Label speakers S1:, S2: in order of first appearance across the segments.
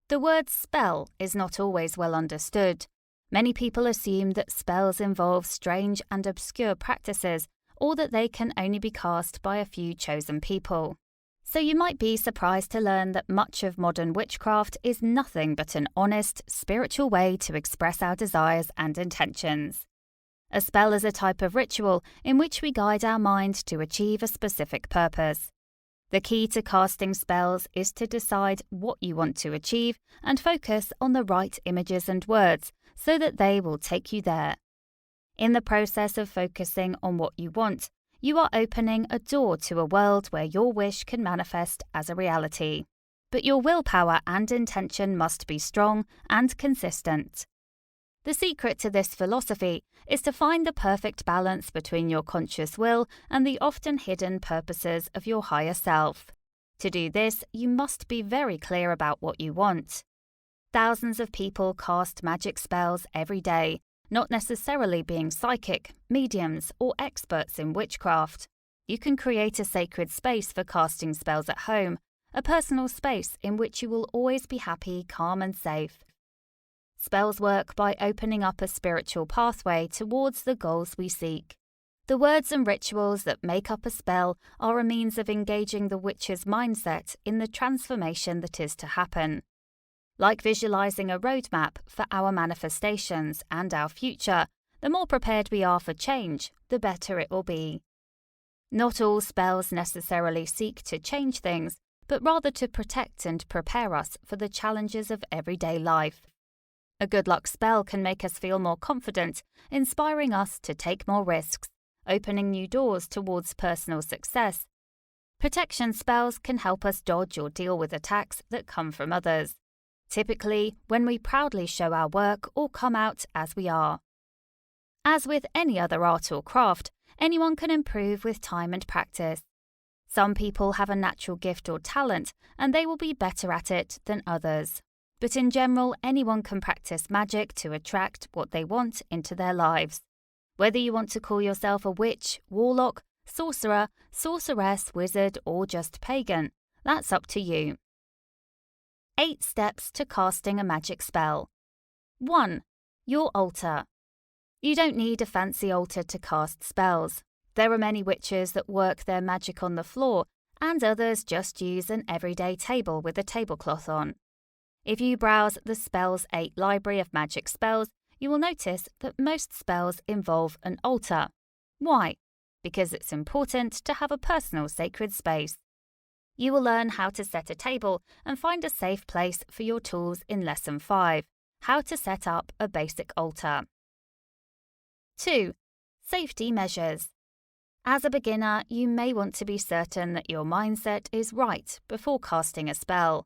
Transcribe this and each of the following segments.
S1: The word spell is not always well understood. Many people assume that spells involve strange and obscure practices, or that they can only be cast by a few chosen people. So you might be surprised to learn that much of modern witchcraft is nothing but an honest, spiritual way to express our desires and intentions. A spell is a type of ritual in which we guide our mind to achieve a specific purpose. The key to casting spells is to decide what you want to achieve and focus on the right images and words so that they will take you there. In the process of focusing on what you want, you are opening a door to a world where your wish can manifest as a reality. But your willpower and intention must be strong and consistent. The secret to this philosophy is to find the perfect balance between your conscious will and the often hidden purposes of your higher self. To do this, you must be very clear about what you want. Thousands of people cast magic spells every day, not necessarily being psychic, mediums, or experts in witchcraft. You can create a sacred space for casting spells at home, a personal space in which you will always be happy, calm, and safe. Spells work by opening up a spiritual pathway towards the goals we seek. The words and rituals that make up a spell are a means of engaging the witch's mindset in the transformation that is to happen. Like visualizing a roadmap for our manifestations and our future, the more prepared we are for change, the better it will be. Not all spells necessarily seek to change things, but rather to protect and prepare us for the challenges of everyday life. A good luck spell can make us feel more confident, inspiring us to take more risks, opening new doors towards personal success. Protection spells can help us dodge or deal with attacks that come from others, typically when we proudly show our work or come out as we are. As with any other art or craft, anyone can improve with time and practice. Some people have a natural gift or talent, and they will be better at it than others. But in general, anyone can practice magic to attract what they want into their lives. Whether you want to call yourself a witch, warlock, sorcerer, sorceress, wizard, or just pagan, that's up to you. 8 steps to casting a magic spell. 1. Your altar. You don't need a fancy altar to cast spells. There are many witches that work their magic on the floor, and others just use an everyday table with a tablecloth on. If you browse the Spells 8 library of magic spells, you will notice that most spells involve an altar. Why? Because it's important to have a personal sacred space. You will learn how to set a table and find a safe place for your tools in Lesson 5, How to Set Up a Basic Altar. 2. Safety measures. As a beginner, you may want to be certain that your mindset is right before casting a spell.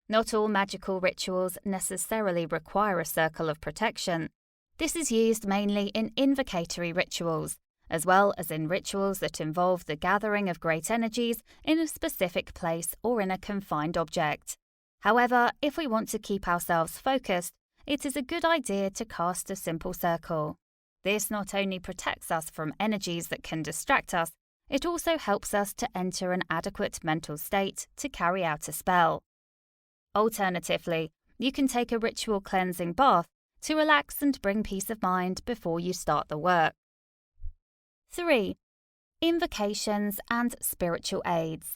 S1: Not all magical rituals necessarily require a circle of protection. This is used mainly in invocatory rituals, as well as in rituals that involve the gathering of great energies in a specific place or in a confined object. However, if we want to keep ourselves focused, it is a good idea to cast a simple circle. This not only protects us from energies that can distract us, it also helps us to enter an adequate mental state to carry out a spell. Alternatively, you can take a ritual cleansing bath to relax and bring peace of mind before you start the work. 3. Invocations and spiritual aids.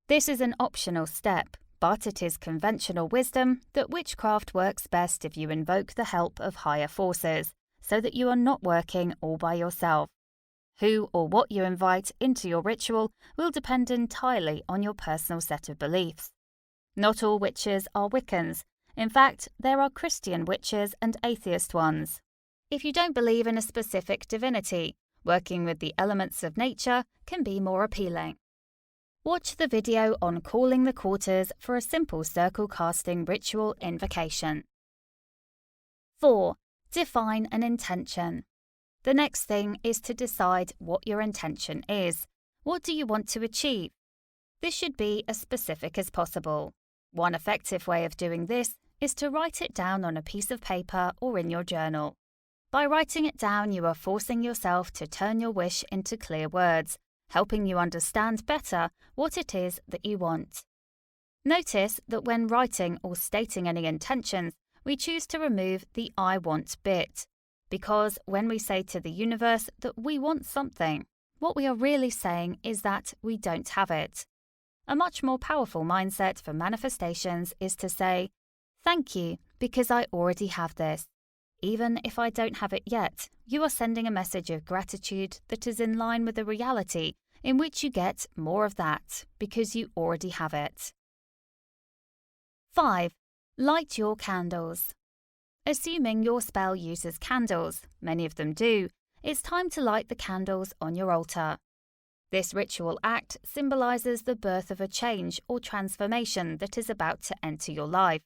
S1: This is an optional step, but it is conventional wisdom that witchcraft works best if you invoke the help of higher forces, so that you are not working all by yourself. Who or what you invite into your ritual will depend entirely on your personal set of beliefs. Not all witches are Wiccans. In fact, there are Christian witches and atheist ones. If you don't believe in a specific divinity, working with the elements of nature can be more appealing. Watch the video on calling the quarters for a simple circle casting ritual invocation. 4. Define an intention. The next thing is to decide what your intention is. What do you want to achieve? This should be as specific as possible. One effective way of doing this is to write it down on a piece of paper or in your journal. By writing it down, you are forcing yourself to turn your wish into clear words, helping you understand better what it is that you want. Notice that when writing or stating any intentions, we choose to remove the I want bit, because when we say to the universe that we want something, what we are really saying is that we don't have it. A much more powerful mindset for manifestations is to say, "Thank you, because I already have this." Even if I don't have it yet, you are sending a message of gratitude that is in line with the reality in which you get more of that because you already have it. 5. Light your candles. Assuming your spell uses candles, many of them do, it's time to light the candles on your altar. This ritual act symbolizes the birth of a change or transformation that is about to enter your life.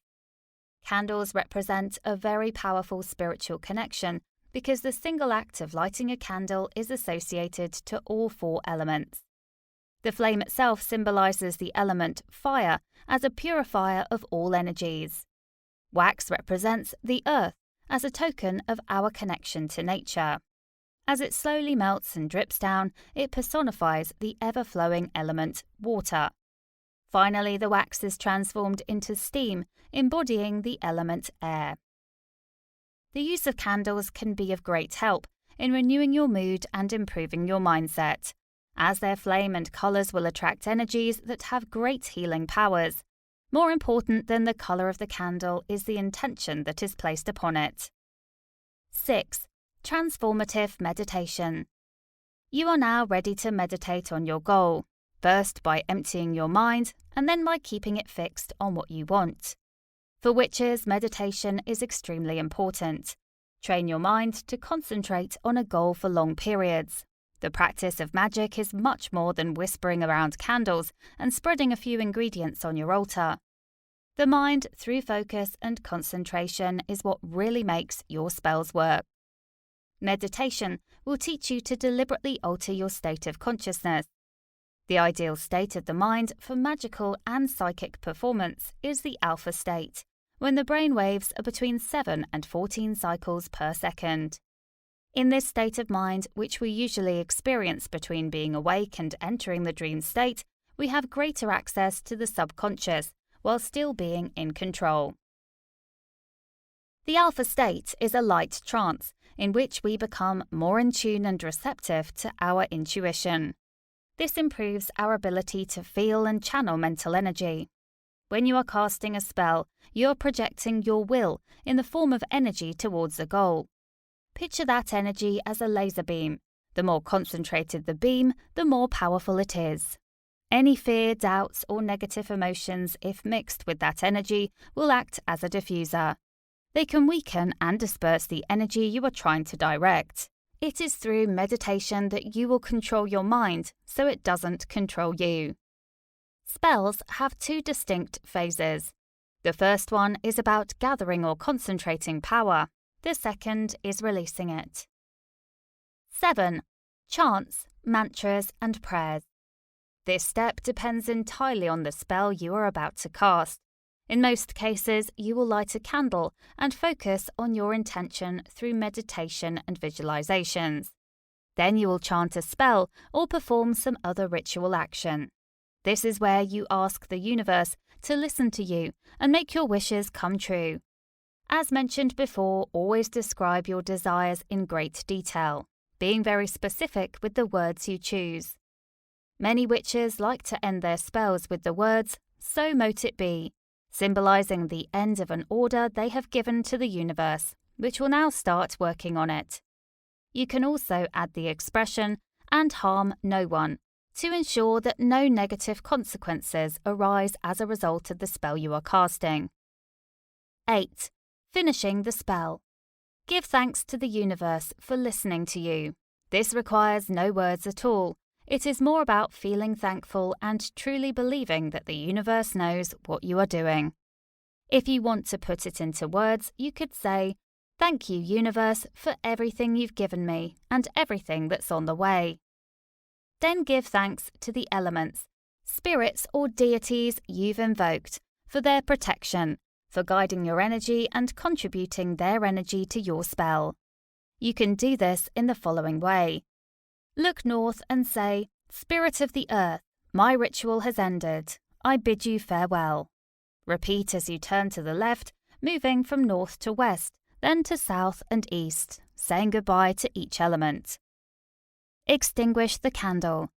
S1: Candles represent a very powerful spiritual connection because the single act of lighting a candle is associated to all 4 elements. The flame itself symbolizes the element fire as a purifier of all energies. Wax represents the earth as a token of our connection to nature. As it slowly melts and drips down, it personifies the ever-flowing element water. Finally, the wax is transformed into steam, embodying the element air. The use of candles can be of great help in renewing your mood and improving your mindset, as their flame and colours will attract energies that have great healing powers. More important than the colour of the candle is the intention that is placed upon it. 6. Transformative meditation. You are now ready to meditate on your goal, first by emptying your mind and then by keeping it fixed on what you want. For witches, meditation is extremely important. Train your mind to concentrate on a goal for long periods. The practice of magic is much more than whispering around candles and spreading a few ingredients on your altar. The mind, through focus and concentration, is what really makes your spells work. Meditation will teach you to deliberately alter your state of consciousness. The ideal state of the mind for magical and psychic performance is the alpha state, when the brain waves are between 7 and 14 cycles per second. In this state of mind, which we usually experience between being awake and entering the dream state, we have greater access to the subconscious while still being in control. The alpha state is a light trance in which we become more in tune and receptive to our intuition. This improves our ability to feel and channel mental energy. When you are casting a spell, you are projecting your will in the form of energy towards a goal. Picture that energy as a laser beam. The more concentrated the beam, the more powerful it is. Any fear, doubts, or negative emotions, if mixed with that energy, will act as a diffuser. They can weaken and disperse the energy you are trying to direct. It is through meditation that you will control your mind so it doesn't control you. Spells have 2 distinct phases. The first one is about gathering or concentrating power. The second is releasing it. 7. Chants, mantras, and prayers. This step depends entirely on the spell you are about to cast. In most cases, you will light a candle and focus on your intention through meditation and visualizations. Then you will chant a spell or perform some other ritual action. This is where you ask the universe to listen to you and make your wishes come true. As mentioned before, always describe your desires in great detail, being very specific with the words you choose. Many witches like to end their spells with the words, "So mote it be," symbolizing the end of an order they have given to the universe, which will now start working on it. You can also add the expression, "and harm no one," to ensure that no negative consequences arise as a result of the spell you are casting. 8. Finishing the spell. Give thanks to the universe for listening to you. This requires no words at all. It is more about feeling thankful and truly believing that the universe knows what you are doing. If you want to put it into words, you could say, "Thank you, universe, for everything you've given me and everything that's on the way." Then give thanks to the elements, spirits or deities you've invoked, for their protection, for guiding your energy and contributing their energy to your spell. You can do this in the following way. Look north and say, "Spirit of the earth, my ritual has ended. I bid you farewell. Repeat as you turn to the left, moving from north to west, then to south and east, saying goodbye to each element. Extinguish the candle.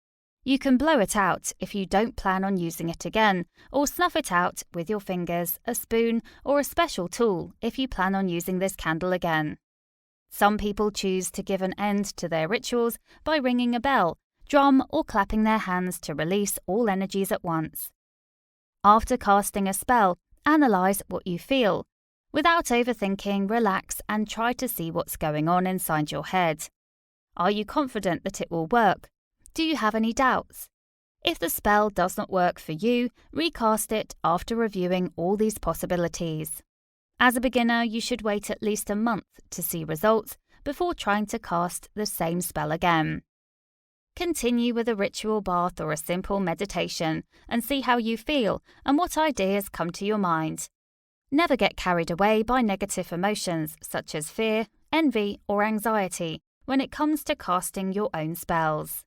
S1: You can blow it out if you don't plan on using it again, or snuff it out with your fingers, a spoon, or a special tool if you plan on using this candle again. Some people choose to give an end to their rituals by ringing a bell, drum, or clapping their hands to release all energies at once. After casting a spell, analyze what you feel. Without overthinking, relax and try to see what's going on inside your head. Are you confident that it will work? Do you have any doubts? If the spell does not work for you, recast it after reviewing all these possibilities. As a beginner, you should wait at least a month to see results before trying to cast the same spell again. Continue with a ritual bath or a simple meditation and see how you feel and what ideas come to your mind. Never get carried away by negative emotions such as fear, envy, or anxiety when it comes to casting your own spells.